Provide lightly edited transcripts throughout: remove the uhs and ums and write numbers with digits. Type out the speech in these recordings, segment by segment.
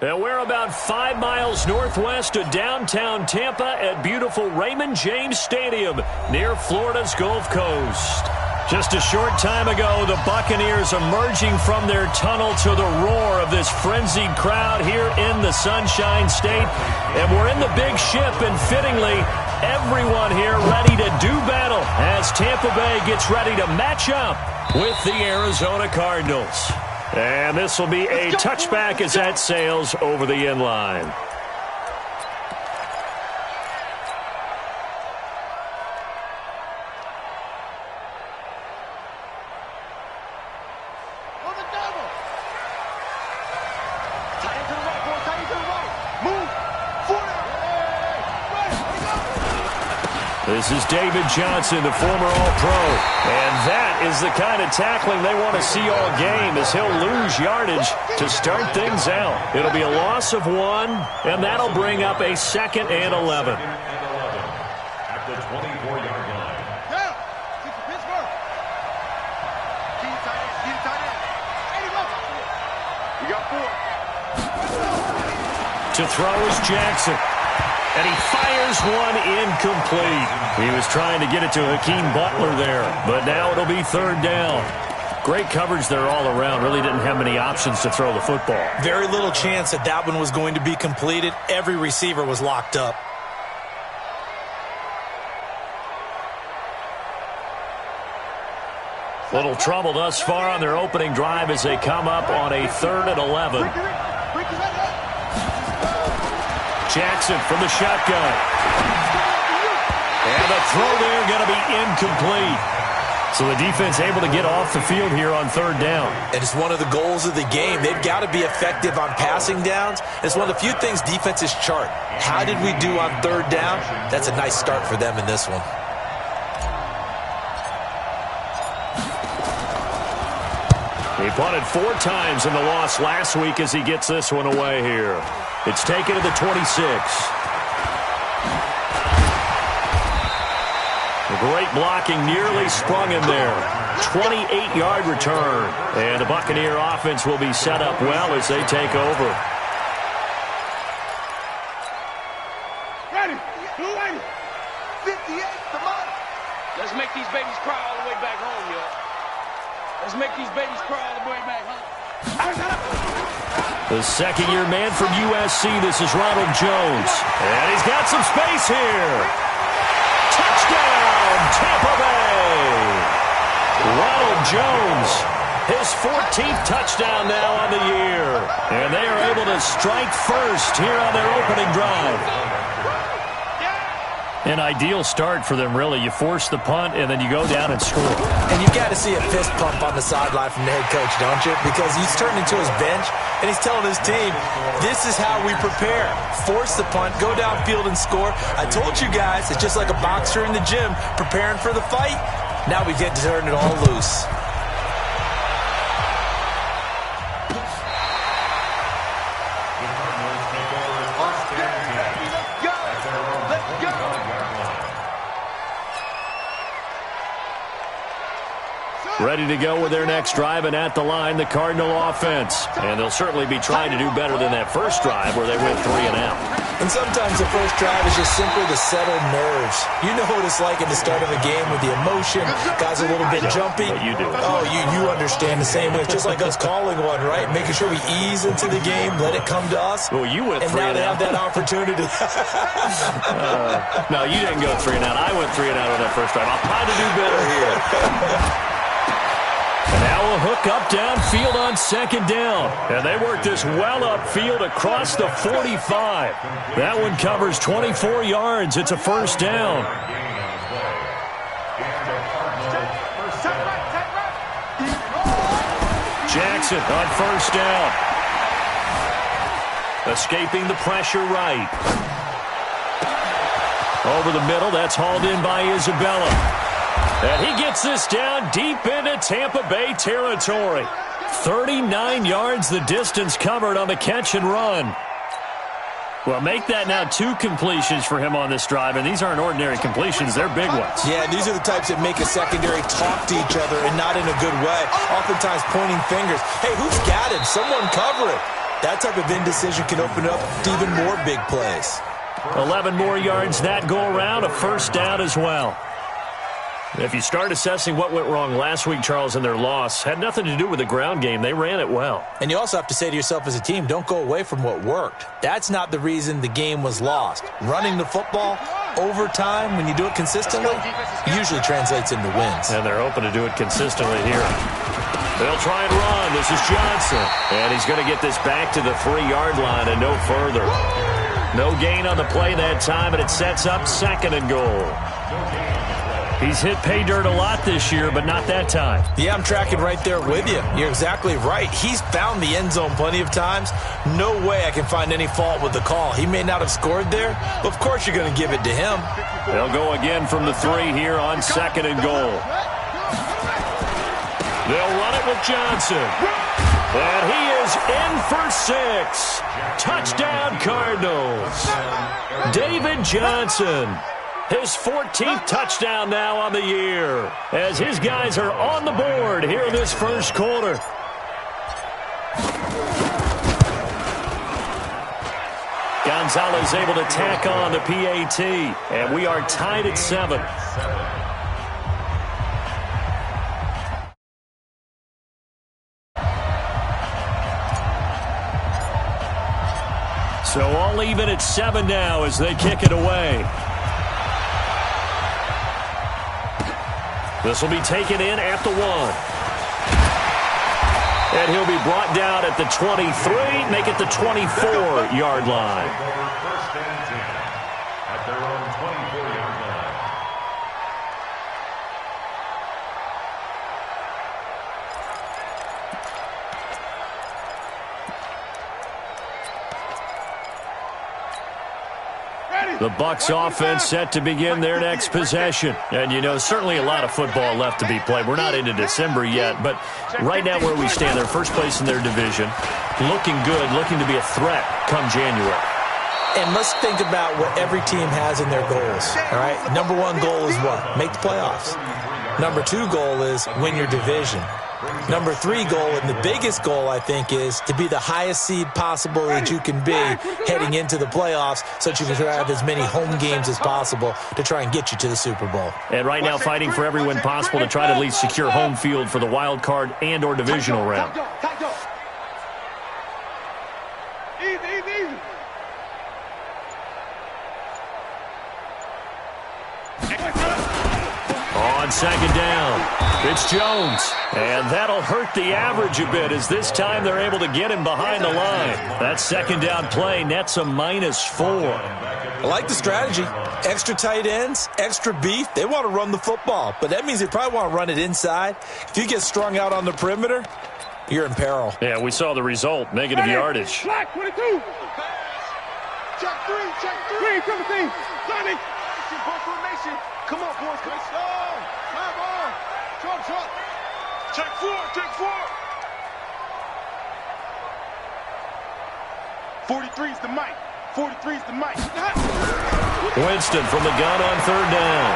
And we're about 5 miles northwest of downtown Tampa at beautiful Raymond James Stadium near Florida's Gulf Coast. Just a short time ago, the Buccaneers emerging from their tunnel to the roar of this frenzied crowd here in the Sunshine State. And we're in the big ship, and fittingly, everyone here ready to do battle as Tampa Bay gets ready to match up with the Arizona Cardinals. And this will be a touchback as that sails over the end line. This is David Johnson, the former All-Pro. And that is the kind of tackling they want to see all game, as he'll lose yardage to start things out. It'll be a loss of 1, and that'll bring up a 2nd and 11. At the 24-yard line. Yeah, keep the Pittsburgh. Keep tight end, keep tight end. 81. You got 4. To throw is Jackson. And he fires one incomplete. He was trying to get it to Hakeem Butler there, but now it'll be 3rd down. Great coverage there all around. Really didn't have many options to throw the football. Very little chance that that one was going to be completed. Every receiver was locked up. Little trouble thus far on their opening drive as they come up on a 3rd and 11. Jackson from the shotgun. And the throw there going to be incomplete. So the defense able to get off the field here on 3rd down. And it's one of the goals of the game. They've got to be effective on passing downs. It's one of the few things defenses chart. How did we do on 3rd down? That's a nice start for them in this one. He punted 4 times in the loss last week as he gets this one away here. It's taken to the 26. Great blocking, nearly sprung him there. 28-yard return. And the Buccaneer offense will be set up well as they take over. Ready, blue lady. 58, come on. Let's make these babies cry all the way back home, yo. Let's make these babies cry all the way back home. The second-year man from USC, this is Ronald Jones. And he's got some space here. Touchdown, Tampa Bay. Ronald Jones, his 14th touchdown now on the year. And they are able to strike first here on their opening drive. An ideal start for them, really. You force the punt, and then you go down and score. And you've got to see a fist pump on the sideline from the head coach, don't you? Because he's turned into his bench, and he's telling his team, this is how we prepare. Force the punt, go downfield and score. I told you guys, it's just like a boxer in the gym preparing for the fight. Now we get to turn it all loose. Ready to go with their next drive, and at the line, the Cardinal offense. And they'll certainly be trying to do better than that first drive where they went 3 and out. And sometimes the first drive is just simply to settle nerves. You know what it's like at the start of a game with the emotion. Guys a little bit jumpy. But you do. Oh, you understand the same way. It's just like us calling one, right? Making sure we ease into the game, let it come to us. Well, you went 3 and out. And now they have that opportunity. No, you didn't go 3 and out. I went 3 and out on that first drive. I'll try to do better here. And now a hook up downfield on 2nd down. And they work this well upfield across the 45. That one covers 24 yards. It's a 1st down. Jackson on 1st down. Escaping the pressure right. Over the middle, that's hauled in by Isabella. And he gets this down deep into Tampa Bay territory. 39 yards the distance covered on the catch and run. Well, make that now 2 completions for him on this drive, and these aren't ordinary completions. They're big ones. Yeah, these are the types that make a secondary talk to each other and not in a good way. Oftentimes pointing fingers. Hey, who's got him? Someone cover it. That type of indecision can open up to even more big plays. 11 more yards that go around, a first down as well. If you start assessing what went wrong last week, Charles, in their loss, had nothing to do with the ground game. They ran it well. And you also have to say to yourself as a team, don't go away from what worked. That's not the reason the game was lost. Running the football over time, when you do it consistently, usually translates into wins. And they're hoping to do it consistently here. They'll try and run. This is Johnson. And he's going to get this back to the 3-yard line and no further. No gain on the play that time, and it sets up 2nd and goal. He's hit pay dirt a lot this year, but not that time. Yeah, I'm tracking right there with you. You're exactly right. He's found the end zone plenty of times. No way I can find any fault with the call. He may not have scored there, but of course you're going to give it to him. They'll go again from the 3 here on 2nd and goal. They'll run it with Johnson. And he is in for 6. Touchdown, Cardinals. David Johnson. His 14th touchdown now on the year, as his guys are on the board here in this first quarter. Gonzalez able to tack on the PAT, and we are tied at 7. So all even at 7 now as they kick it away. This will be taken in at the 1. And he'll be brought down at the 23, make it the 24-yard line. First and 10 at their own 24-yard line. The Bucs offense set to begin their next possession. And, you know, certainly a lot of football left to be played. We're not into December yet, but right now where we stand, they're first place in their division. Looking good, looking to be a threat come January. And let's think about what every team has in their goals, all right? Number 1 goal is what? Make the playoffs. Number 2 goal is win your division. Number 3 goal, and the biggest goal, I think, is to be the highest seed possible that you can be heading into the playoffs so that you can have as many home games as possible to try and get you to the Super Bowl. And right now fighting for every win possible to try to at least secure home field for the wild card and or divisional round. Easy. On 2nd down, it's Jones. And that'll hurt the average a bit as this time they're able to get him behind the line. That 2nd down play nets a -4. I like the strategy. Extra tight ends, extra beef. They want to run the football, but that means they probably want to run it inside. If you get strung out on the perimeter, you're in peril. Yeah, we saw the result, negative yardage. Black 22. Check 3. Green, come team. Johnny. Formation. Come on, boys. Come on. Fly ball. Short. Check 4. 43's the mic. 43's the mic. Winston from the gun on 3rd down.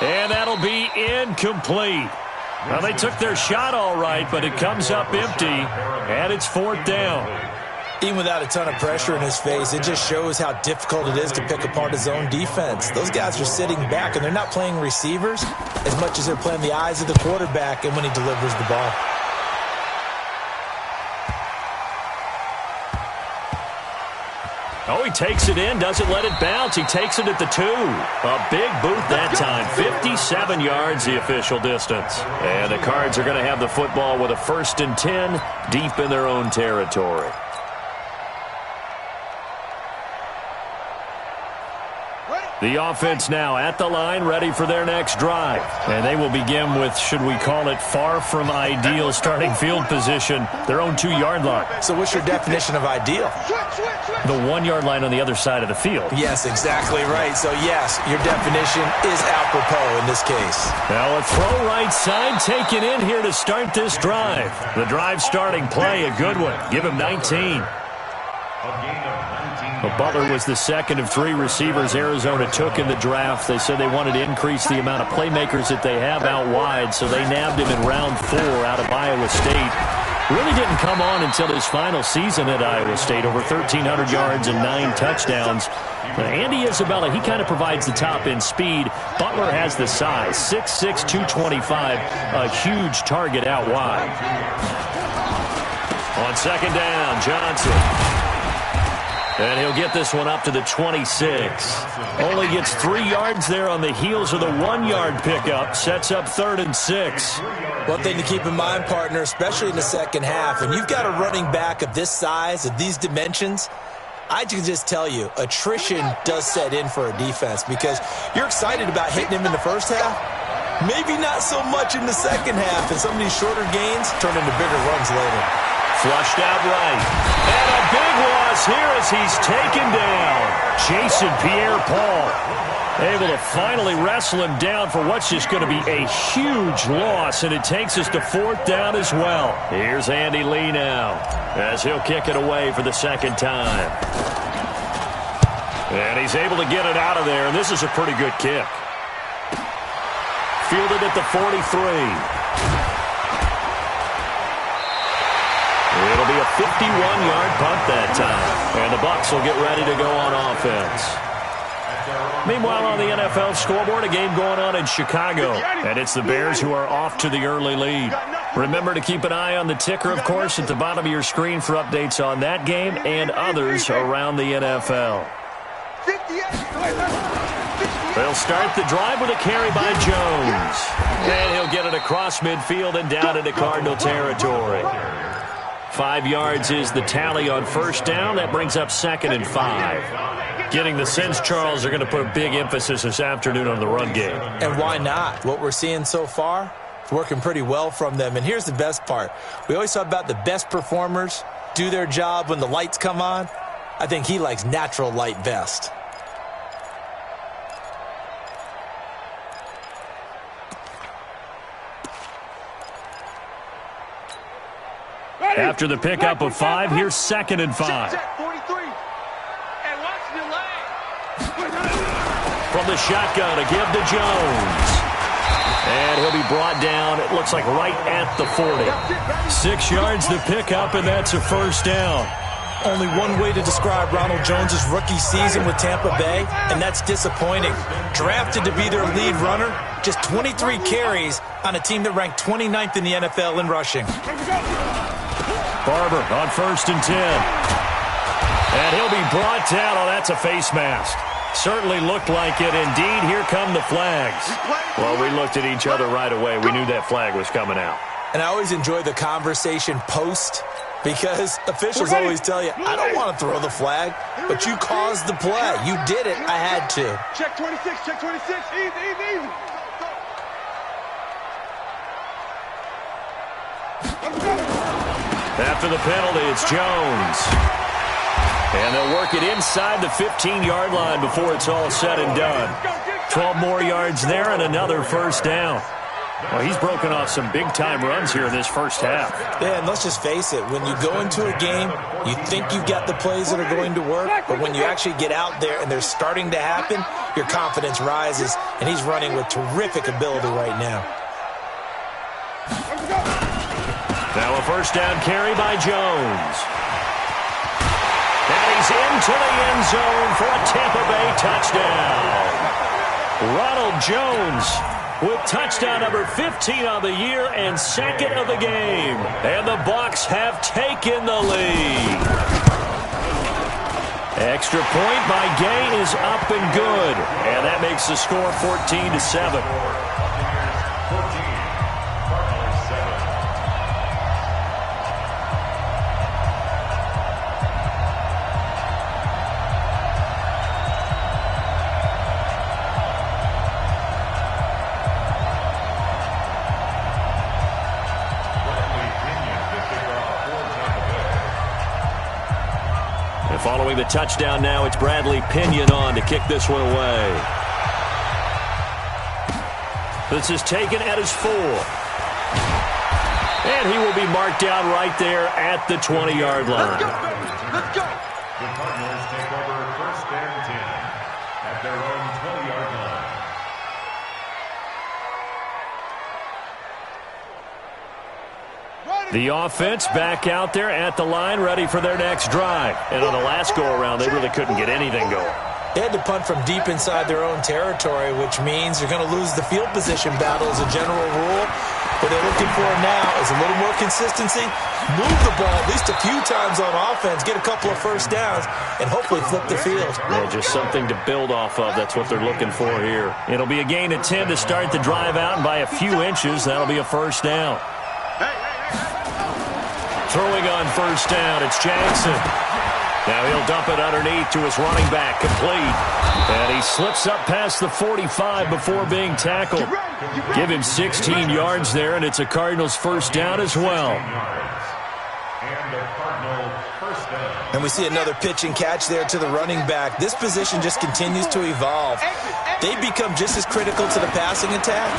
And that'll be incomplete. Well, they took their shot all right, but it comes up empty, and it's 4th down. Even without a ton of pressure in his face, it just shows how difficult it is to pick apart his own defense. Those guys are sitting back, and they're not playing receivers as much as they're playing the eyes of the quarterback and when he delivers the ball. Oh, he takes it in, doesn't let it bounce. He takes it at the 2. A big boot that time. 57 yards, the official distance. And the Cards are going to have the football with a 1st and 10 deep in their own territory. The offense now at the line, ready for their next drive. And they will begin with, should we call it, far from ideal starting field position, their own 2-yard line. So what's your definition of ideal? The 1-yard line on the other side of the field. Yes, exactly right. So, yes, your definition is apropos in this case. Now a throw right side taken in here to start this drive. The drive starting play, a good one. Give him 19. A gain of 19 Well, Butler was the second of 3 receivers Arizona took in the draft. They said they wanted to increase the amount of playmakers that they have out wide, so they nabbed him in round 4 out of Iowa State. Really didn't come on until his final season at Iowa State, over 1,300 yards and 9 touchdowns. Andy Isabella, he kind of provides the top-end speed. Butler has the size, 6'6", 225, a huge target out wide. On second down, Johnson. And he'll get this one up to the 26. Only gets 3 yards there on the heels of the 1-yard pickup. Sets up 3rd and 6. One thing to keep in mind, partner, especially in the second half, when you've got a running back of this size, of these dimensions, I can just tell you, attrition does set in for a defense because you're excited about hitting him in the first half. Maybe not so much in the second half, and some of these shorter gains turn into bigger runs later. Flushed out right. And a big loss here as he's taken down. Jason Pierre-Paul able to finally wrestle him down for what's just going to be a huge loss, and it takes us to 4th down as well. Here's Andy Lee now as he'll kick it away for the second time. And he's able to get it out of there, and this is a pretty good kick. Fielded at the 43. It'll be a 51-yard punt that time. And the Bucs will get ready to go on offense. Meanwhile, on the NFL scoreboard, a game going on in Chicago. And it's the Bears who are off to the early lead. Remember to keep an eye on the ticker, of course, at the bottom of your screen for updates on that game and others around the NFL. They'll start the drive with a carry by Jones. And he'll get it across midfield and down into Cardinal territory. 5 yards is the tally on first down. That brings up 2nd and 5. Getting the sense, Charles, they're going to put a big emphasis this afternoon on the run game. And why not? What we're seeing so far, it's working pretty well from them. And here's the best part. We always talk about the best performers do their job when the lights come on. I think he likes natural light best. After the pickup of 5, here's 2nd and 5. From the shotgun, a give to Jones. And he'll be brought down, it looks like right at the 40. 6 yards the pickup, and that's a first down. Only one way to describe Ronald Jones' rookie season with Tampa Bay, and that's disappointing. Drafted to be their lead runner, just 23 carries on a team that ranked 29th in the NFL in rushing. Barber on 1st and 10. And he'll be brought down. Oh, that's a face mask. Certainly looked like it. Indeed, here come the flags. Well, we looked at each other right away. We knew that flag was coming out. And I always enjoy the conversation post because officials always tell you, I don't want to throw the flag, but you caused the play. You did it. I had to. Check 26, check 26. Easy, easy, easy. After the penalty, it's Jones. And they'll work it inside the 15-yard line before it's all said and done. 12 more yards there and another first down. Well, he's broken off some big-time runs here in this first half. Yeah, and let's just face it. When you go into a game, you think you've got the plays that are going to work, but when you actually get out there and they're starting to happen, your confidence rises, and he's running with terrific ability right now. Now a first down carry by Jones. And he's into the end zone for a Tampa Bay touchdown. Ronald Jones with touchdown number 15 on the year and 2nd of the game. And the Bucs have taken the lead. Extra point by Gay is up and good. And that makes the score 14-7. Following the touchdown now, it's Bradley Pinion on to kick this one away. This is taken at his 4. And he will be marked down right there at the 20-yard line. Let's go. The Cardinals take over 1st and 10 at their own 20-yard line. The offense back out there at the line, ready for their next drive. And on the last go-around, they really couldn't get anything going. They had to punt from deep inside their own territory, which means you're going to lose the field position battle as a general rule. What they're looking for now is a little more consistency, move the ball at least a few times on offense, get a couple of first downs, and hopefully flip the field. Yeah, just something to build off of. That's what they're looking for here. It'll be a gain of 10 to start the drive out, and by a few inches, that'll be a first down. Throwing on first down, it's Jackson. Now he'll dump it underneath to his running back, complete. And he slips up past the 45 before being tackled. Give him 16 yards there, and it's a Cardinals first down as well. And we see another pitch and catch there to the running back. This position just continues to evolve. They become just as critical to the passing attack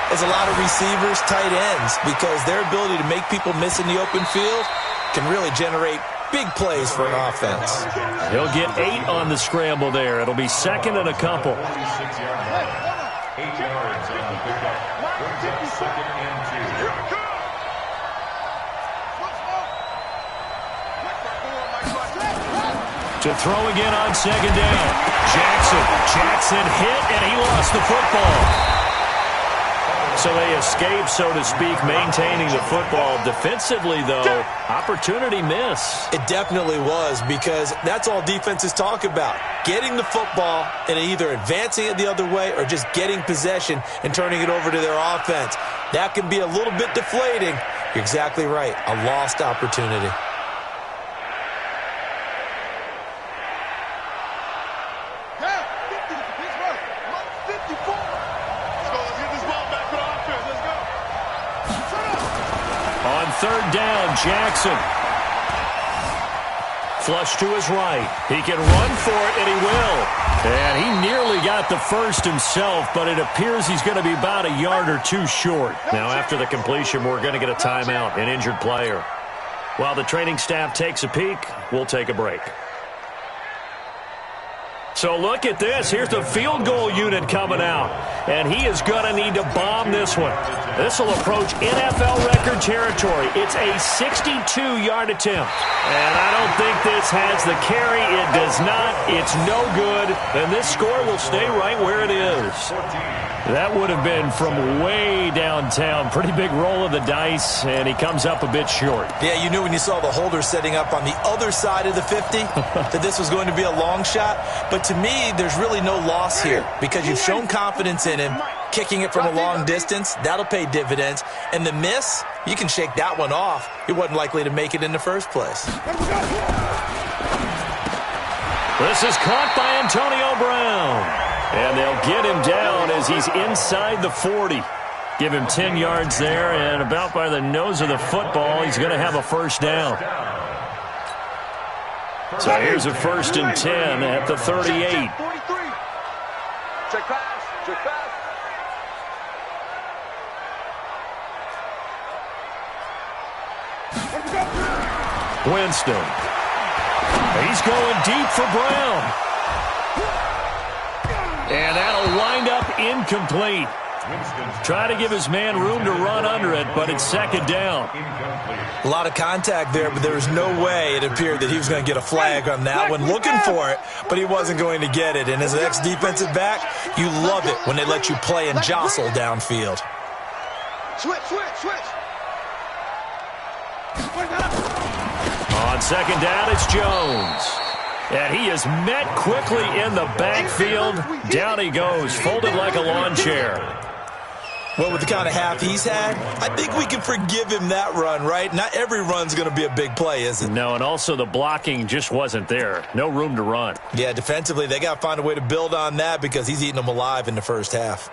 as a lot of receivers, tight ends, because their ability to make people miss in the open field can really generate big plays for an offense. He'll get 8 on the scramble there. It'll be second and a couple. 8 yards on the pickup. Brings up 2nd and 2. To throw again on second down. Jackson hit, and he lost the football. So they escape, so to speak, maintaining the football. Defensively, though, opportunity miss. It definitely was, because that's all defenses talk about. Getting the football and either advancing it the other way or just getting possession and turning it over to their offense. That can be a little bit deflating. You're exactly right. A lost opportunity. Third down, Jackson. Flush to his right. He can run for it, and he will. And he nearly got the first himself, but it appears he's going to be about a yard or two short. Now, after the completion, we're going to get a timeout, an injured player. While the training staff takes a peek, we'll take a break. So look at this. Here's the field goal unit coming out. And he is going to need to bomb this one. This will approach NFL record territory. It's a 62-yard attempt. And I don't think this has the carry. It does not. It's no good. And this score will stay right where it is. That would have been from way downtown. Pretty big roll of the dice, and he comes up a bit short. Yeah, you knew when you saw the holder setting up on the other side of the 50 that this was going to be a long shot. But to me, there's really no loss here because you've shown confidence in him. Kicking it from a long distance, that'll pay dividends. And the miss, you can shake that one off. He wasn't likely to make it in the first place. This is caught by Antonio Brown. And they'll get him down as he's inside the 40. Give him 10 yards there, and about by the nose of the football, he's going to have a first down. So here's a 1st and 10 at the 38. Check pass. Check pass. Winston. He's going deep for Brown. And that'll wind up incomplete. Try to give his man room to run under it, but it's second down. A lot of contact there, but there was no way it appeared that he was going to get a flag on that one. Looking for it, but he wasn't going to get it. And as an ex-defensive back, you love it when they let you play and jostle downfield. Switch. On second down, it's Jones. And he is met quickly in the backfield. Down he goes, folded like a lawn chair. Well, with the kind of half he's had, I think we can forgive him that run, right? Not every run's going to be a big play, is it? No, and also the blocking just wasn't there. No room to run. Yeah, defensively, they got to find a way to build on that because he's eating them alive in the first half.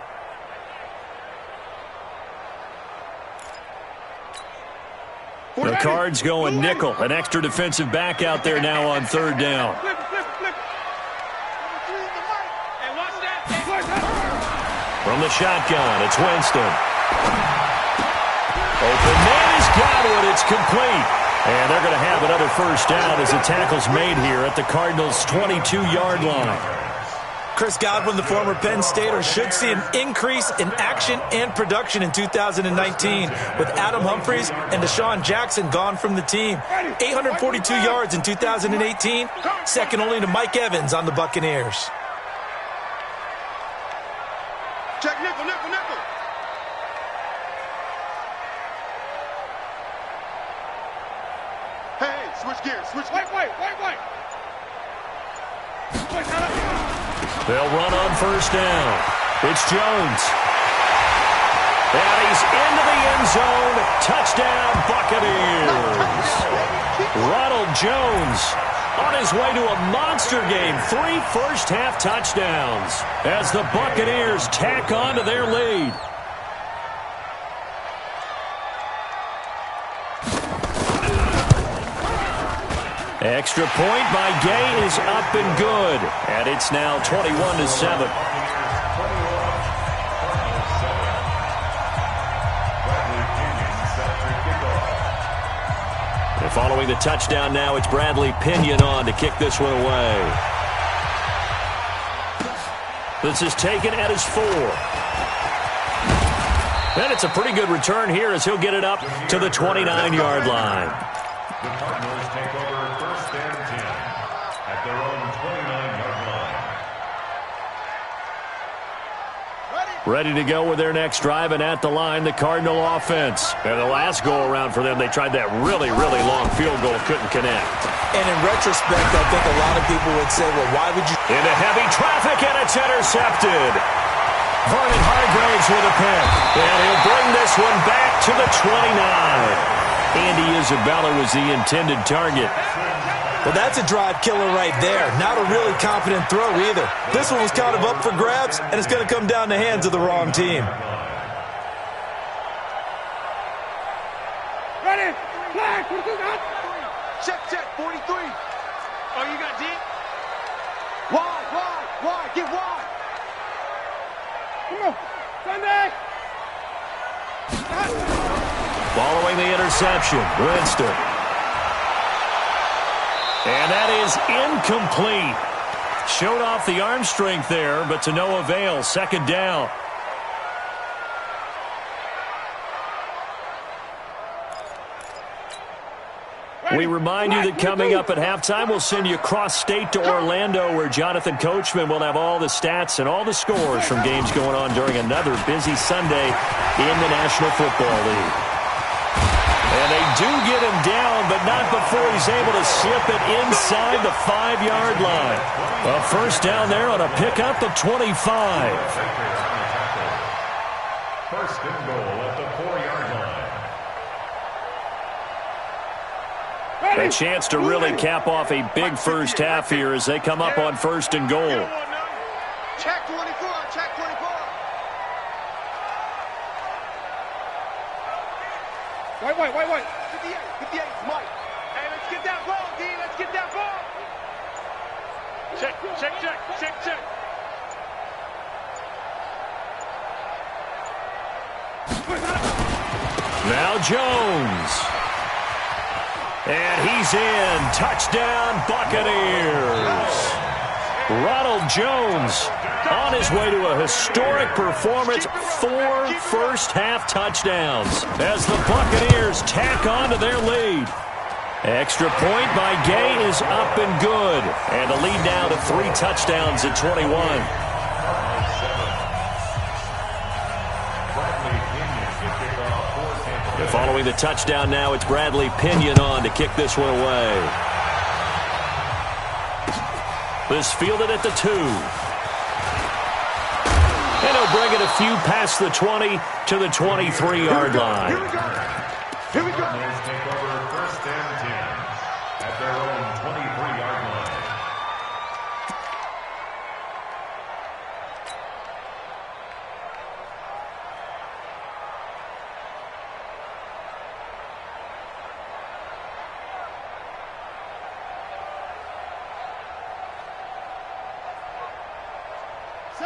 The Cards going nickel. An extra defensive back out there now on third down. From the shotgun, it's Winston. Open man is Godwin. It's complete. And they're going to have another first down as the tackle's made here at the Cardinals' 22-yard line. Chris Godwin, the former Penn Stater, should see an increase in action and production in 2019 with Adam Humphries and Deshaun Jackson gone from the team. 842 yards in 2018, second only to Mike Evans on the Buccaneers. Check nickel, nickel, nickel. Hey, switch gears, switch gears. Wait. They'll run on first down. It's Jones. And he's into the end zone. Touchdown, Buccaneers. Ronald Jones on his way to a monster game. 3 first-half touchdowns as the Buccaneers tack on to their lead. Extra point by Gay is up and good. And it's now 21-7. And following the touchdown now, it's Bradley Pinion on to kick this one away. This is taken at his 4. And it's a pretty good return here as he'll get it up to the 29-yard line. The Cardinals take over first and 10 at their own 29-yard line. Ready to go with their next drive, and at the line, the Cardinal offense. And the last go-around for them, they tried that really, really long field goal, couldn't connect. And in retrospect, I think a lot of people would say, well, why would you... Into heavy traffic, and it's intercepted. Vernon Hargraves with a pick. And he'll bring this one back to the 29. Andy Isabella was the intended target. Well, that's a drive killer right there. Not a really confident throw either. This one was kind of up for grabs, and it's going to come down the hands of the wrong team. Ready? Flag, 42, Check, 43. Oh, you got deep? Wide, get wide. Come on, Sunday. Following the interception, Winston. And that is incomplete. Showed off the arm strength there, but to no avail. Second down. We remind you that coming up at halftime, we'll send you cross-state to Orlando, where Jonathan Coachman will have all the stats and all the scores from games going on during another busy Sunday in the National Football League. And they do get him down, but not before he's able to slip it inside the 5-yard line. A first down there on a pickup of 25. First and goal at the 4-yard line. A chance to really cap off a big first half here as they come up on first and goal. Check 24, check 24. Wait. 58, Mike. Hey, let's get that ball, D. Let's get that ball. Check. Now Jones. And he's in. Touchdown, Buccaneers. Ronald Jones on his way to a historic performance. 4 first-half touchdowns as the Buccaneers tack on to their lead. Extra point by Gay is up and good. And the lead now to 3 touchdowns at 21. And following the touchdown now, it's Bradley Pinion on to kick this one away. This fielded at the 2. And he'll bring it a few past the 20 to the 23-yard line. Here we go. Cardinals take over first and 10 at their own 23-yard line.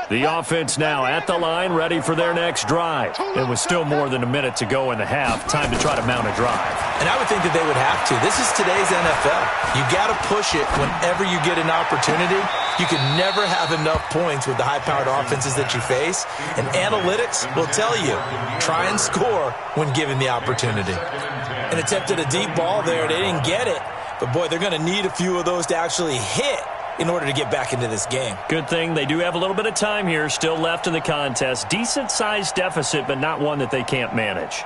The offense now at the line, ready for their next drive. And with still more than a minute to go in the half, time to try to mount a drive. And I would think that they would have to. This is today's NFL. You got to push it whenever you get an opportunity. You can never have enough points with the high-powered offenses that you face. And analytics will tell you, try and score when given the opportunity. An attempt at a deep ball there. They didn't get it. But, boy, they're going to need a few of those to actually hit in order to get back into this game. Good thing they do have a little bit of time here still left in the contest. Decent-sized deficit, but not one that they can't manage.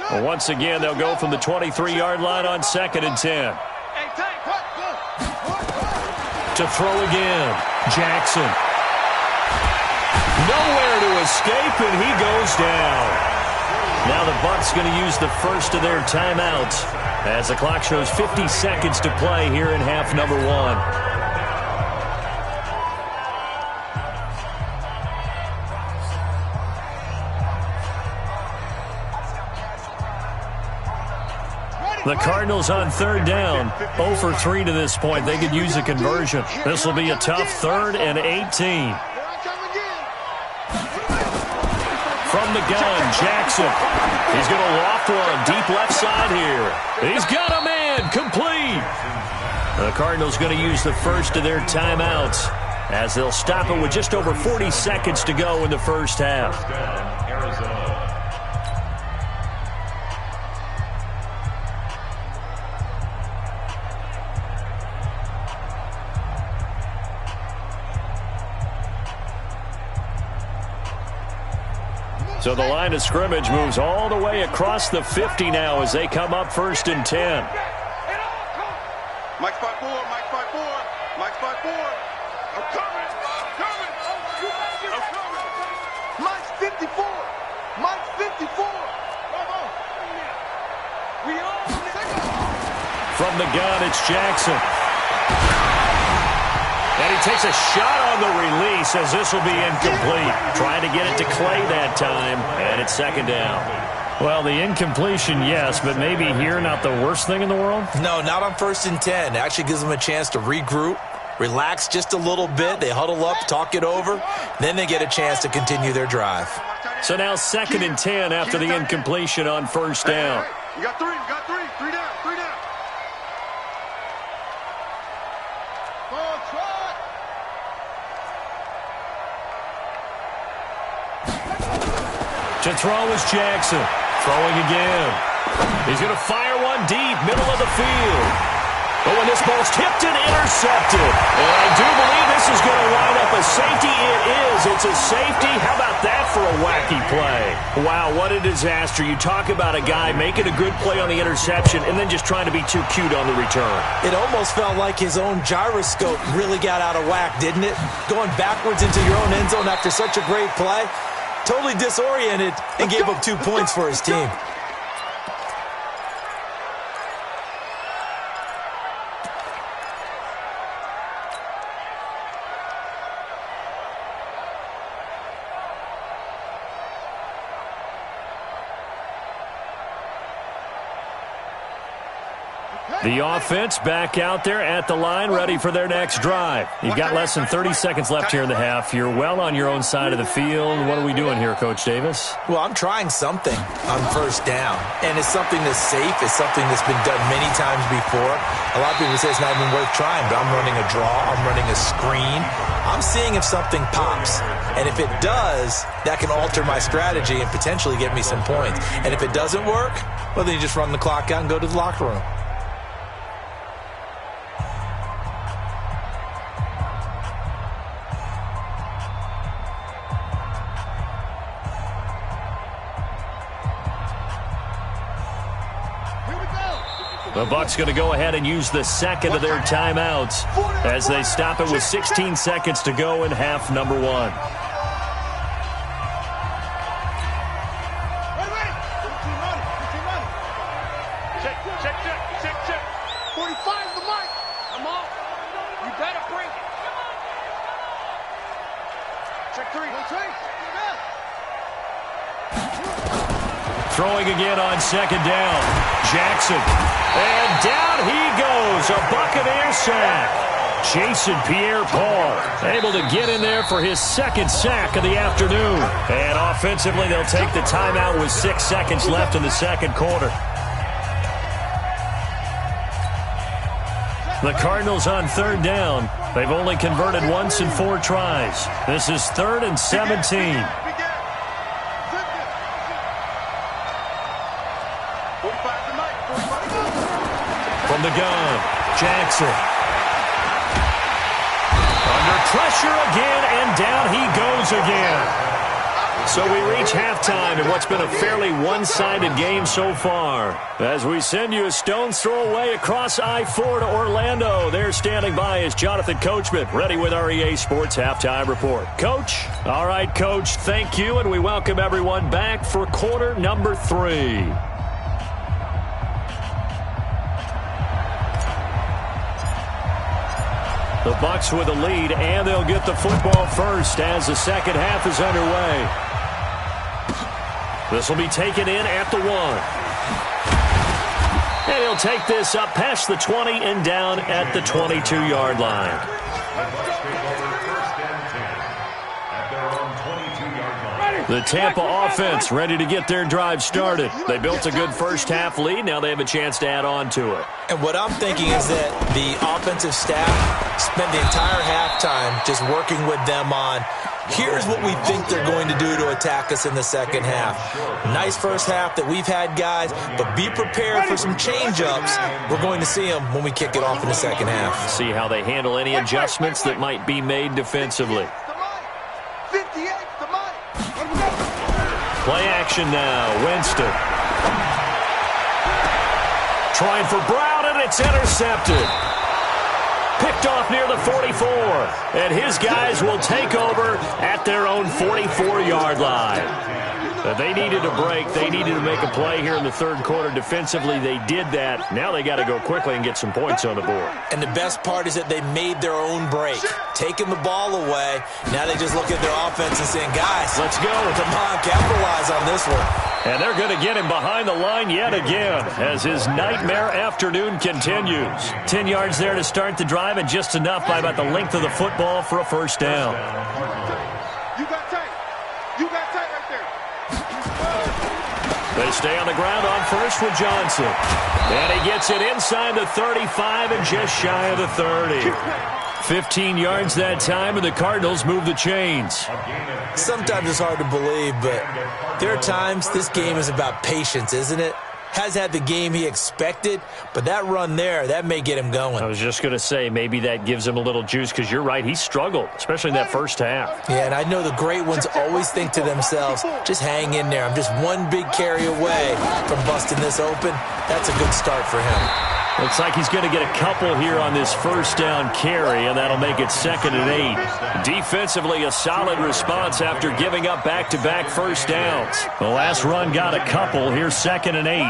Well, once again, they'll go from the 23-yard line on 2nd and 10. To throw again, Jackson. Nowhere to escape, and he goes down. Now the Bucs going to use the first of their timeouts as the clock shows 50 seconds to play here in half number 1. The Cardinals on 3rd down, 0 for 3 to this point. They could use a conversion. This will be a tough 3rd and 18. From the gun, Jackson. He's going to loft one deep left side here. He's got a man complete. The Cardinals going to use the first of their timeouts as they'll stop it with just over 40 seconds to go in the first half. So the line of scrimmage moves all the way across the 50 now as they come up 1st and 10. Mike 5-4, Mike 5-4, Mike 5-4. I'm coming, I'm coming, I'm coming. Mike's 54, Mike's 54. From the gun, it's Jackson. And he takes a shot on the release as this will be incomplete. Trying to get it to Clay that time, and it's 2nd down. Well, the incompletion, yes, but maybe here not the worst thing in the world? No, not on 1st and 10. It actually gives them a chance to regroup, relax just a little bit. They huddle up, talk it over. Then they get a chance to continue their drive. So now 2nd and 10 after the incompletion on 1st down. You got 3, you got 3. 3 down, 3 down. To throw is Jackson. Throwing again. He's going to fire one deep, middle of the field. But when this ball's tipped and intercepted, and I do believe this is going to wind up a safety. It is. It's a safety. How about that for a wacky play? Wow, what a disaster. You talk about a guy making a good play on the interception and then just trying to be too cute on the return. It almost felt like his own gyroscope really got out of whack, didn't it? Going backwards into your own end zone after such a great play. Totally disoriented and gave up 2 points for his team. The offense back out there at the line, ready for their next drive. You've got less than 30 seconds left here in the half. You're well on your own side of the field. What are we doing here, Coach Davis? Well, I'm trying something on 1st down, and it's something that's safe. It's something that's been done many times before. A lot of people say it's not even worth trying, but I'm running a draw. I'm running a screen. I'm seeing if something pops, and if it does, that can alter my strategy and potentially get me some points. And if it doesn't work, well, then you just run the clock out and go to the locker room. The Bucs going to go ahead and use the 2nd of their timeouts as they stop it with 16 seconds to go in half number 1. Check. 45 the mic. Come on. You better bring it. Check 3. Throwing again on 2nd down. Jackson. And down he goes. A Buccaneer sack. Jason Pierre-Paul able to get in there for his second sack of the afternoon. And offensively, they'll take the timeout with 6 seconds left in the second quarter. The Cardinals on third down. They've only converted once in 4 tries. This is 3rd and 17. From the gun, Jackson. Under pressure again, and down he goes again. So we reach halftime in what's been a fairly one-sided game so far. As we send you a stone's throw away across I-4 to Orlando. There standing by is Jonathan Coachman, ready with our EA Sports Halftime Report. Coach? All right, Coach, thank you, and we welcome everyone back for quarter number 3. The Bucs with a lead, and they'll get the football first as the second half is underway. This will be taken in at the 1. And he'll take this up past the 20 and down at the 22-yard line. The Tampa offense ready to get their drive started. They built a good first-half lead. Now they have a chance to add on to it. And what I'm thinking is that the offensive staff spent the entire halftime just working with them on, here's what we think they're going to do to attack us in the second half. Nice first half that we've had, guys, but be prepared for some change-ups. We're going to see them when we kick it off in the second half. See how they handle any adjustments that might be made defensively. Play action now. Winston. Trying for Brown, and it's intercepted. Picked off near the 44. And his guys will take over at their own 44-yard line. They needed a break. They needed to make a play here in the third quarter. Defensively, they did that. Now they got to go quickly and get some points on the board. And the best part is that they made their own break. Taking the ball away. Now they just look at their offense and saying, guys, let's go. Come on, capitalize on this one. And they're going to get him behind the line yet again as his nightmare afternoon continues. 10 yards there to start the drive, and just enough by about the length of the football for a first down. You got tight. You got tight right there. They stay on the ground on first with Johnson. And he gets it inside the 35 and just shy of the 30. 15 yards that time, and the Cardinals move the chains. Sometimes it's hard to believe, but there are times this game is about patience, isn't it? Has had the game he expected, but that run there, that may get him going. I was just going to say, maybe that gives him a little juice, because you're right, he struggled, especially in that first half. Yeah, and I know the great ones always think to themselves, just hang in there. I'm just one big carry away from busting this open. That's a good start for him. Looks like he's going to get a couple here on this first down carry, and that'll make it 2nd and 8. Defensively, a solid response after giving up back-to-back first downs. The last run got a couple. Here's 2nd and 8.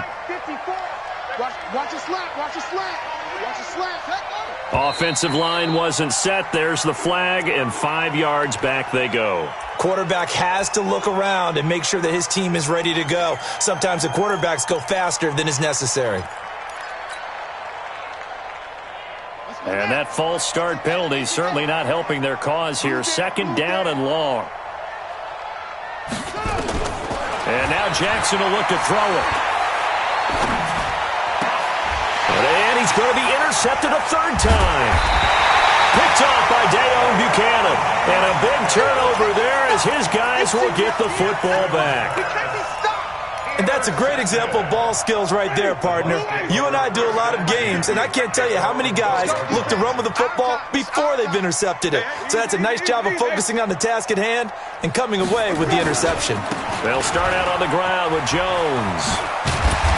Watch a slap. Watch a slap. Watch a slap. Offensive line wasn't set. There's the flag, and 5 yards back they go. Quarterback has to look around and make sure that his team is ready to go. Sometimes the quarterbacks go faster than is necessary. And that false start penalty certainly not helping their cause here. 2nd down and long. And now Jackson will look to throw it. And he's going to be intercepted a 3rd time. Picked off by Dayon Buchanan. And a big turnover there as his guys will get the football back. And that's a great example of ball skills right there, partner. You and I do a lot of games, and I can't tell you how many guys look to run with the football before they've intercepted it. So that's a nice job of focusing on the task at hand and coming away with the interception. They'll start out on the ground with Jones.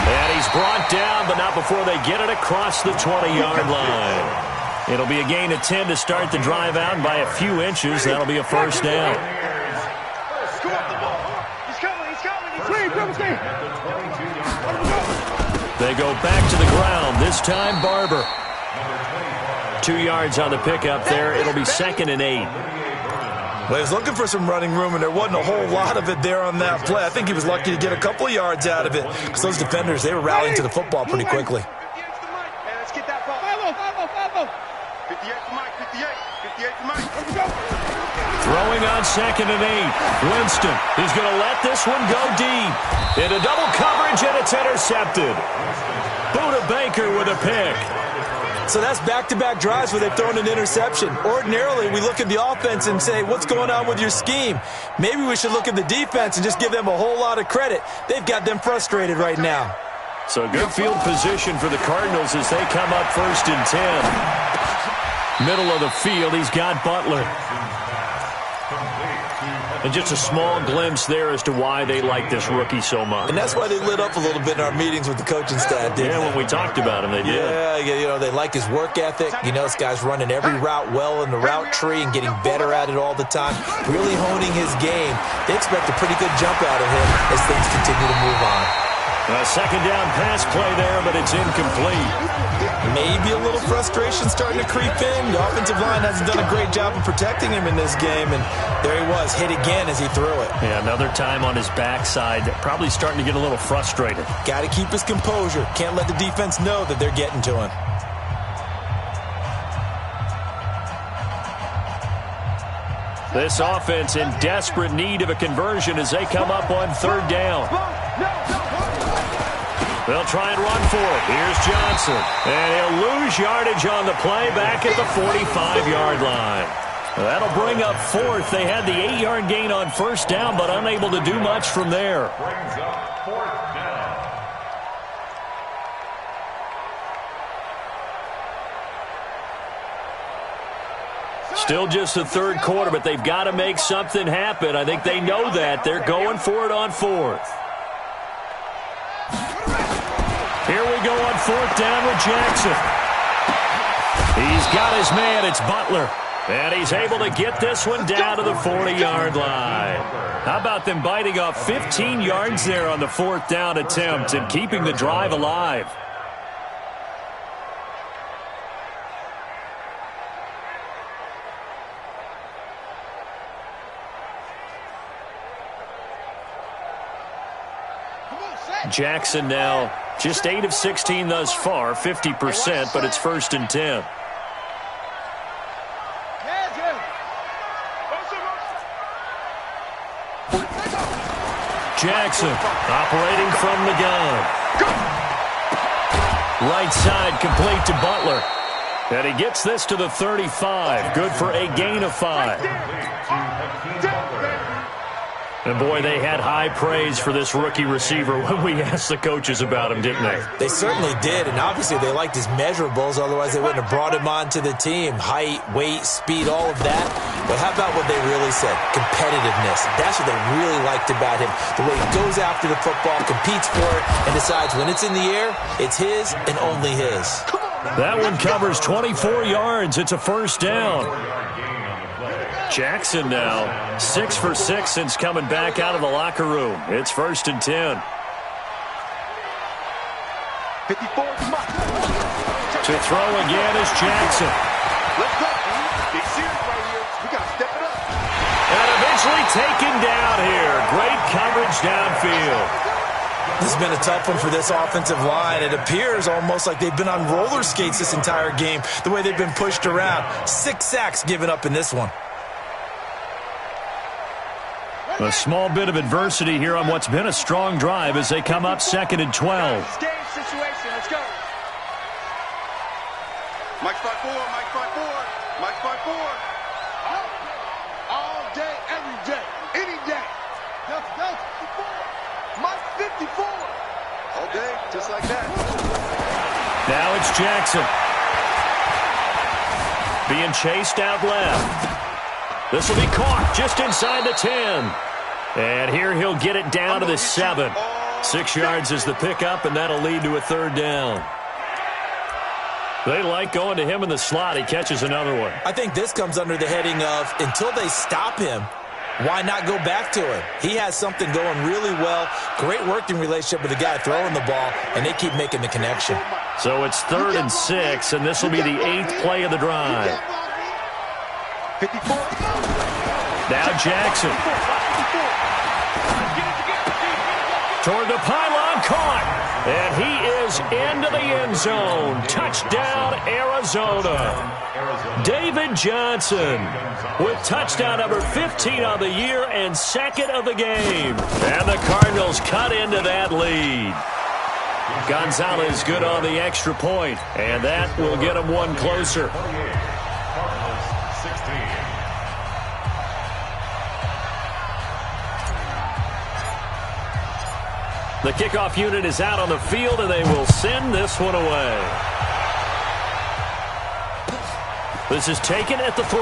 And he's brought down, but not before they get it across the 20-yard line. It'll be a gain of 10 to start the drive out, and by a few inches, that'll be a first down. They go back to the ground. This time, Barber. 2 yards on the pickup there. It'll be 2nd and 8. Well, he was looking for some running room, and there wasn't a whole lot of it there on that play. I think he was lucky to get a couple of yards out of it because those defenders, they were rallying to the football pretty quickly. Let's get that ball. 58 to Mike, 58. Throwing on 2nd and 8. Winston, he's going to let this one go deep. Into double coverage, and it's intercepted. Buda Baker with a pick. So that's back-to-back drives where they've thrown an interception. Ordinarily, we look at the offense and say, what's going on with your scheme? Maybe we should look at the defense and just give them a whole lot of credit. They've got them frustrated right now. So good field position for the Cardinals as they come up 1st and 10. Middle of the field, he's got Butler. And just a small glimpse there as to why they like this rookie so much. And that's why they lit up a little bit in our meetings with the coaching staff, didn't they? Yeah, when we talked about him, they did. Yeah, you know, they like his work ethic. You know, this guy's running every route well in the route tree and getting better at it all the time, really honing his game. They expect a pretty good jump out of him as things continue to move on. A 2nd down pass play there, but it's incomplete. Maybe a little frustration starting to creep in. The offensive line hasn't done a great job of protecting him in this game, and there he was, hit again as he threw it. Yeah, another time on his backside, probably starting to get a little frustrated. Got to keep his composure. Can't let the defense know that they're getting to him. This offense in desperate need of a conversion as they come up on 3rd down. They'll try and run for it. Here's Johnson. And he'll lose yardage on the play back at the 45-yard line. That'll bring up 4th. They had the 8-yard gain on 1st down, but unable to do much from there. Brings up 4th down. Still just the 3rd quarter, but they've got to make something happen. I think they know that. They're going for it on 4th. Here we go on 4th down with Jackson. He's got his man. It's Butler. And he's able to get this one down to the 40-yard line. How about them biting off 15 yards there on the 4th down attempt and keeping the drive alive? Jackson now just 8 of 16 thus far, 50%, but it's 1st and 10. Jackson operating from the gun. Right side complete to Butler. And he gets this to the 35. Good for a gain of 5. And, boy, they had high praise for this rookie receiver when we asked the coaches about him, didn't they? They certainly did, and obviously they liked his measurables. Otherwise, they wouldn't have brought him onto the team. Height, weight, speed, all of that. But how about what they really said? Competitiveness. That's what they really liked about him. The way he goes after the football, competes for it, and decides when it's in the air, it's his and only his. That one covers 24 yards. It's a 1st down. Jackson now 6 for 6 since coming back out of the locker room. It's 1st and 10. 54. To throw again is Jackson. Let's go. Big series right here. We got to step it up. And eventually taken down here. Great coverage downfield. This has been a tough one for this offensive line. It appears almost like they've been on roller skates this entire game, the way they've been pushed around. 6 sacks given up in this one. A small bit of adversity here on what's been a strong drive as they come up 2nd and 12. Game situation. Let's go. Mike 5-4. Mike 5-4. Mike 5-4. All day, every day, any day. That's 54. Mike 54. All day, just like that. Now it's Jackson. Being chased out left. This will be caught just inside the 10. And here he'll get it down to the 7. 6 yards is the pickup, and that'll lead to a 3rd down. They like going to him in the slot. He catches another one. I think this comes under the heading of until they stop him, why not go back to him? He has something going really well. Great working relationship with the guy throwing the ball, and they keep making the connection. So it's 3rd and 6, and this will be the 8th play of the drive. 54. Now Jackson. Toward the pylon, caught. And he is into the end zone. Touchdown, Arizona. David Johnson with touchdown number 15 on the year and second of the game. And the Cardinals cut into that lead. Gonzalez good on the extra point, and that will get them one closer. The kickoff unit is out on the field, and they will send this one away. This is taken at the 3.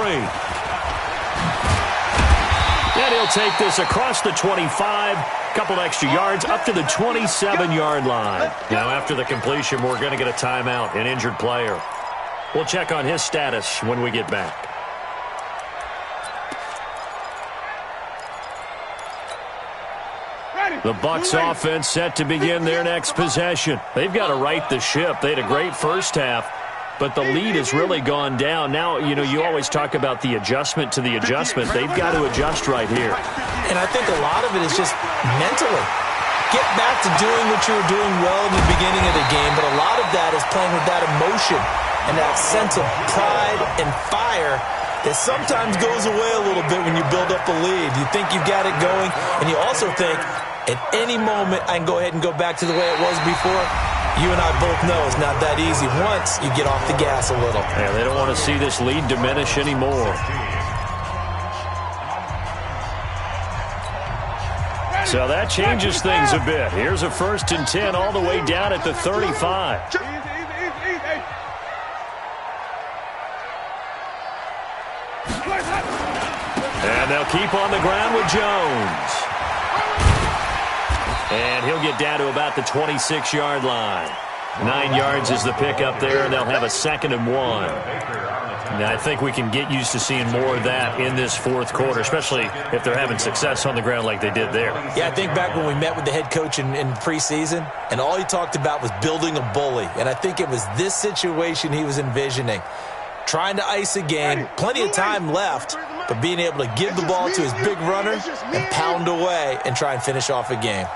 And he'll take this across the 25. Couple extra yards up to the 27-yard line. Now, after the completion, we're going to get a timeout, an injured player. We'll check on his status when we get back. The Bucs offense set to begin their next possession. They've got to right the ship. They had a great first half, but the lead has really gone down. Now, you always talk about the adjustment to the adjustment. They've got to adjust right here. And I think a lot of it is just mentally. Get back to doing what you were doing well in the beginning of the game, but a lot of that is playing with that emotion and that sense of pride and fire that sometimes goes away a little bit when you build up a lead. You think you've got it going, and you also think, at any moment, I can go ahead and go back to the way it was before. You and I both know it's not that easy once you get off the gas a little. Yeah, they don't want to see this lead diminish anymore. So that changes things a bit. Here's a 1st and 10 all the way down at the 35. And they'll keep on the ground with Jones. And he'll get down to about the 26-yard line. 9 yards is the pickup there, and they'll have a 2nd and 1. Now, I think we can get used to seeing more of that in this fourth quarter, especially if they're having success on the ground like they did there. Yeah, I think back when we met with the head coach in preseason, and all he talked about was building a bully. And I think it was this situation he was envisioning. Trying to ice a game, plenty of time left, but being able to give the ball to his big runner and pound away and try and finish off a game.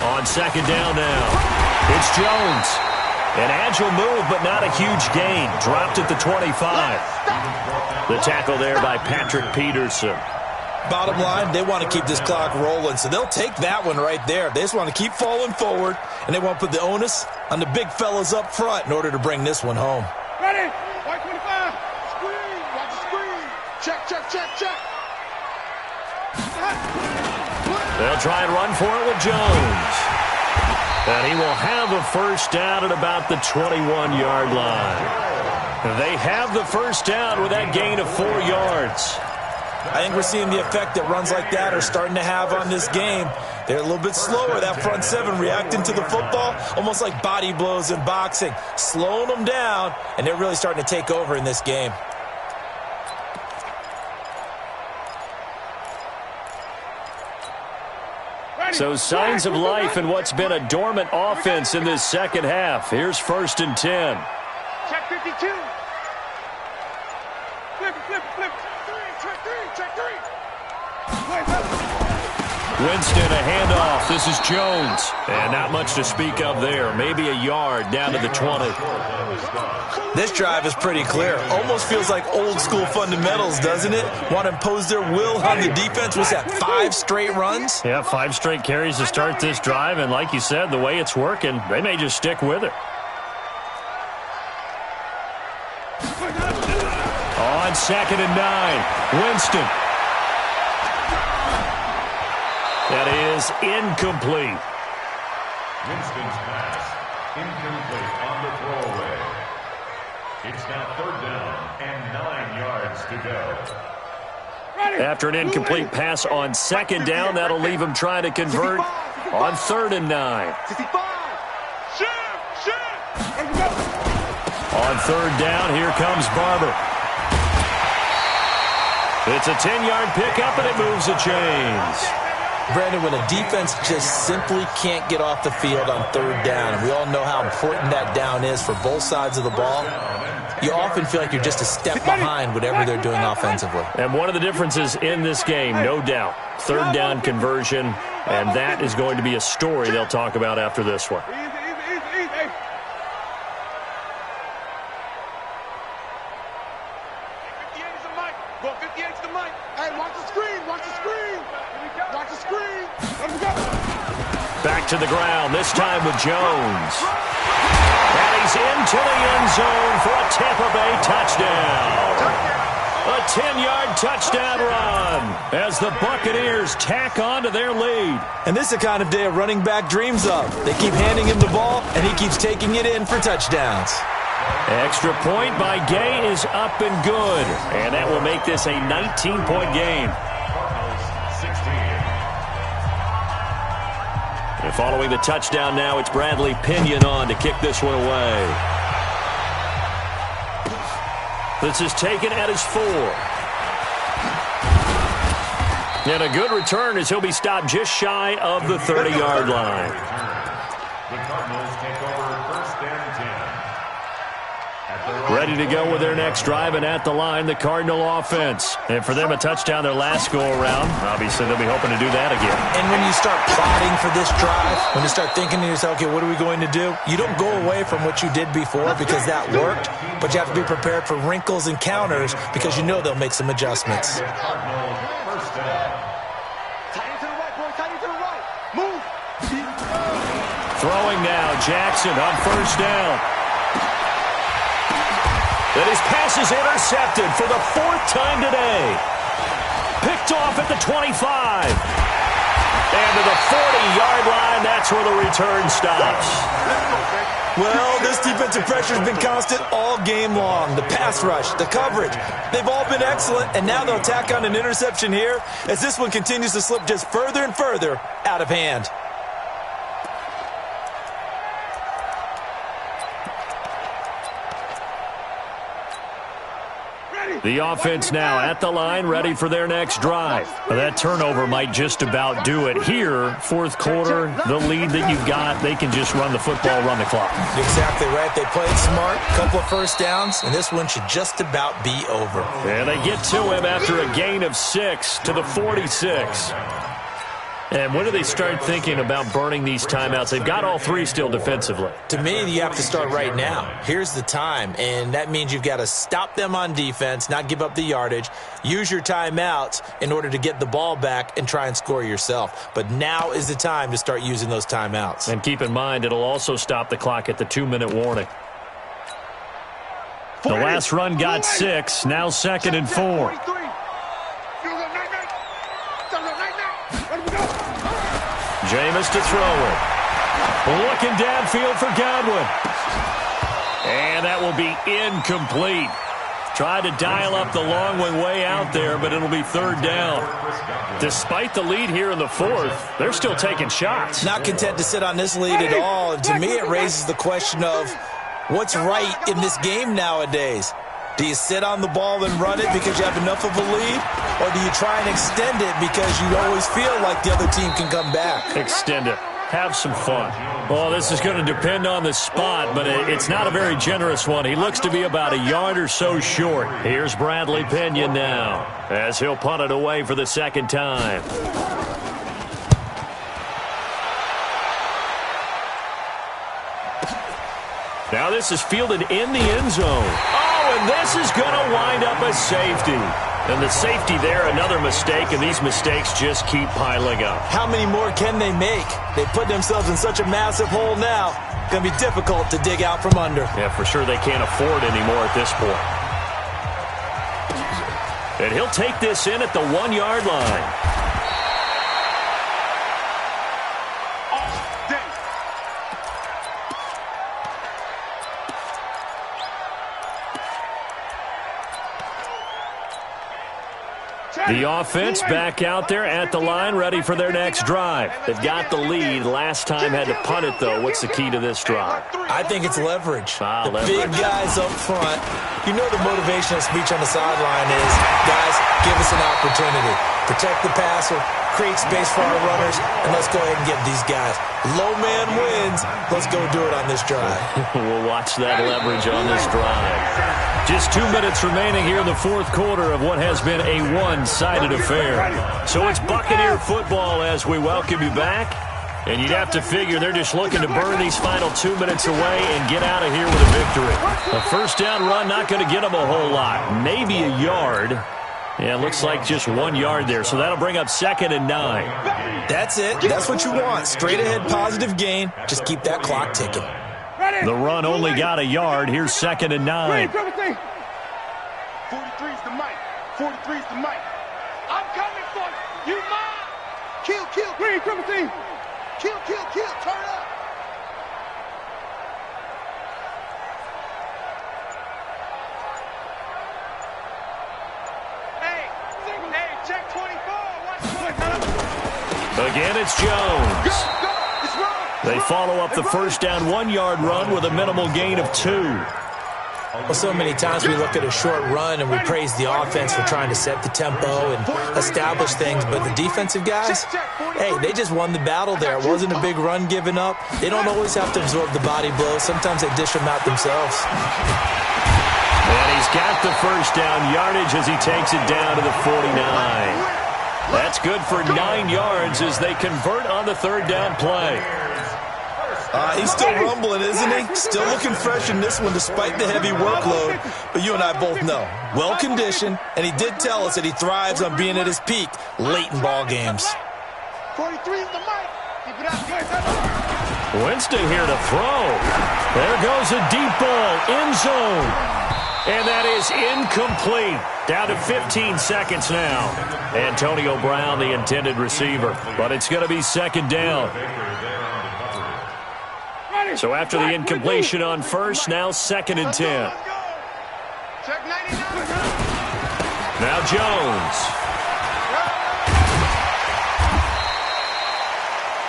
On 2nd down now, it's Jones. An agile move, but not a huge gain. Dropped at the 25. The tackle there by Patrick Peterson. Bottom line, they want to keep this clock rolling, so they'll take that one right there. They just want to keep falling forward, and they want to put the onus on the big fellas up front in order to bring this one home. Ready? White 25. Screen. Watch the screen. Check, check, check, check. They'll try and run for it with Jones. And he will have a 1st down at about the 21-yard line. They have the 1st down with that gain of 4 yards. I think we're seeing the effect that runs like that are starting to have on this game. They're a little bit slower, that front 7, reacting to the football, almost like body blows in boxing, slowing them down, and they're really starting to take over in this game. So signs of life in what's been a dormant offense in this second half. Here's 1st and 10. Check 52. Flip, flip, flip. Check 3, check 3. Winston, a handoff. This is Jones. And not much to speak of there. Maybe a yard down to the 20. This drive is pretty clear. Almost feels like old school fundamentals, doesn't it? Want to impose their will on the defense. What's that, 5 straight runs? Yeah, 5 straight carries to start this drive. And like you said, the way it's working, they may just stick with it. On 2nd and 9, Winston. That is incomplete. Winston's pass, incomplete on the throwaway. It's now 3rd down and 9 yards to go. After an incomplete pass on 2nd down, that'll leave him trying to convert on 3rd and 9. 65. Shoot, shoot. On 3rd down, here comes Barber. It's a 10-yard pickup, and it moves the chains. Brandon, when a defense just simply can't get off the field on third down, and we all know how important that down is for both sides of the ball, you often feel like you're just a step behind whatever they're doing offensively. And one of the differences in this game, no doubt, third down conversion, and that is going to be a story they'll talk about after this one. Back to the ground, this time with Jones. And he's into the end zone for a Tampa Bay touchdown. A 10-yard touchdown run as the Buccaneers tack on to their lead. And this is the kind of day a running back dreams of. They keep handing him the ball, and he keeps taking it in for touchdowns. Extra point by Gay is up and good. And that will make this a 19-point game. And following the touchdown now, it's Bradley Pinion on to kick this one away. This is taken at his 4. And a good return as he'll be stopped just shy of the 30-yard line. The Cardinals take over first and 10. Ready to go with their next drive, and at the line, the Cardinal offense. And for them, a touchdown their last go-around. Obviously, they'll be hoping to do that again. And when you start plotting for this drive, when you start thinking to yourself, okay, what are we going to do? You don't go away from what you did before because that worked, but you have to be prepared for wrinkles and counters because you know they'll make some adjustments. Throwing now, Jackson on first down. And his pass is intercepted for the 4th time today. Picked off at the 25. And to the 40-yard line, that's where the return stops. Well, this defensive pressure has been constant all game long. The pass rush, the coverage, they've all been excellent, and now they'll tack on an interception here as this one continues to slip just further and further out of hand. The offense now at the line, ready for their next drive. That turnover might just about do it. Here, 4th quarter, the lead that you've got, they can just run the football, run the clock. Exactly right. They played smart, couple of first downs, and this one should just about be over. And they get to him after a gain of 6 to the 46. And when do they start thinking about burning these timeouts? They've got all 3 still defensively. To me, you have to start right now. Here's the time, and that means you've got to stop them on defense, not give up the yardage, use your timeouts in order to get the ball back and try and score yourself. But now is the time to start using those timeouts. And keep in mind, it'll also stop the clock at the 2-minute warning. The last run got 6, now 2nd and 4. Jameis to throw it. Looking downfield for Godwin. And that will be incomplete. Tried to dial up the long one way out there, but it'll be 3rd down. Despite the lead here in the 4th, they're still taking shots. Not content to sit on this lead at all. And to me, it raises the question of what's right in this game nowadays. Do you sit on the ball and run it because you have enough of a lead? Or do you try and extend it because you always feel like the other team can come back? Extend it. Have some fun. Well, this is going to depend on the spot, but it's not a very generous one. He looks to be about a yard or so short. Here's Bradley Pinion now as he'll punt it away for the 2nd time. Now this is fielded in the end zone. Oh, and this is going to wind up a safety. And the safety there, another mistake, and these mistakes just keep piling up. How many more can they make? They put themselves in such a massive hole now. It's going to be difficult to dig out from under. Yeah, for sure they can't afford anymore at this point. And he'll take this in at the 1-yard line. The offense back out there at the line, ready for their next drive. They've got the lead. Last time had to punt it, though. What's the key to this drive? I think it's leverage. The leverage. Big guys up front. You know the motivational speech on the sideline is, guys, give us an opportunity. Protect the passer, create space for our runners, and let's go ahead and get these guys. Low man wins. Let's go do it on this drive. We'll watch that leverage on this drive. Just 2 minutes remaining here in the fourth quarter of what has been a one-sided affair. So it's Buccaneer football as we welcome you back. And you'd have to figure they're just looking to burn these final 2 minutes away and get out of here with a victory. A first down run not going to get them a whole lot. Maybe a yard. Yeah, it looks like just 1 yard there. So that'll bring up 2nd and 9. That's it. That's what you want. Straight ahead positive gain. Just keep that clock ticking. The run only got a yard. Here's 2nd and 9. 43's the mic. 43's the mic. I'm coming for you. You mine. Kill. Green, Timothy. Kill. Turn up. Hey, check 24. Again, it's Jones. Go. It's wrong. They follow up the first down 1 yard run with a minimal gain of 2. Well, so many times we look at a short run and we praise the offense for trying to set the tempo and establish things, but the defensive guys, hey, they just won the battle there. It wasn't a big run given up. They don't always have to absorb the body blows. Sometimes they dish them out themselves. And he's got the first down yardage as he takes it down to the 49. That's good for 9 yards as they convert on the third down play. He's still rumbling, isn't he? Still looking fresh in this one despite the heavy workload. But you and I both know, well-conditioned, and he did tell us that he thrives on being at his peak late in ball games. 43's the mic. Keep it up. Winston here to throw. There goes a deep ball, end zone. And that is incomplete. Down to 15 seconds now. Antonio Brown, the intended receiver. But it's going to be 2nd down. So after the incompletion on first, now 2nd and 10. Check 99. Now Jones.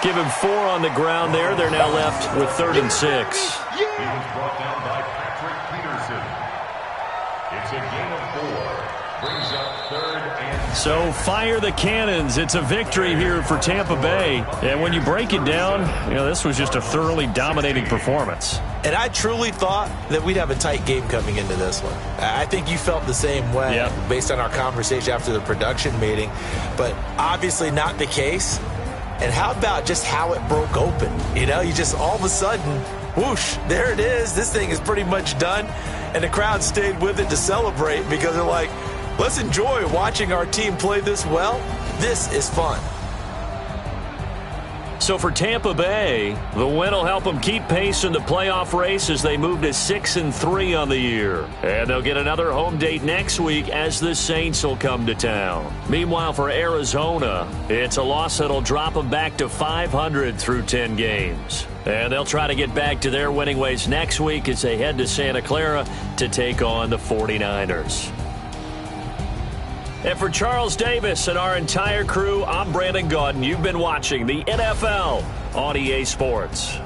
Give him 4 on the ground there. They're now left with 3rd and 6. He was brought down by Patrick Peterson. It's a gain of 4. Brings up 3rd and 6. So fire the cannons. It's a victory here for Tampa Bay. And when you break it down, this was just a thoroughly dominating performance. And I truly thought that we'd have a tight game coming into this one. I think you felt the same way based on our conversation after the production meeting. But obviously not the case. And how about just how it broke open? You just all of a sudden, whoosh, there it is. This thing is pretty much done. And the crowd stayed with it to celebrate because they're like, let's enjoy watching our team play this well. This is fun. So for Tampa Bay, the win will help them keep pace in the playoff race as they move to 6-3 on the year. And they'll get another home date next week as the Saints will come to town. Meanwhile, for Arizona, it's a loss that'll drop them back to 500 through 10 games. And they'll try to get back to their winning ways next week as they head to Santa Clara to take on the 49ers. And for Charles Davis and our entire crew, I'm Brandon Gaudin. You've been watching the NFL on EA Sports.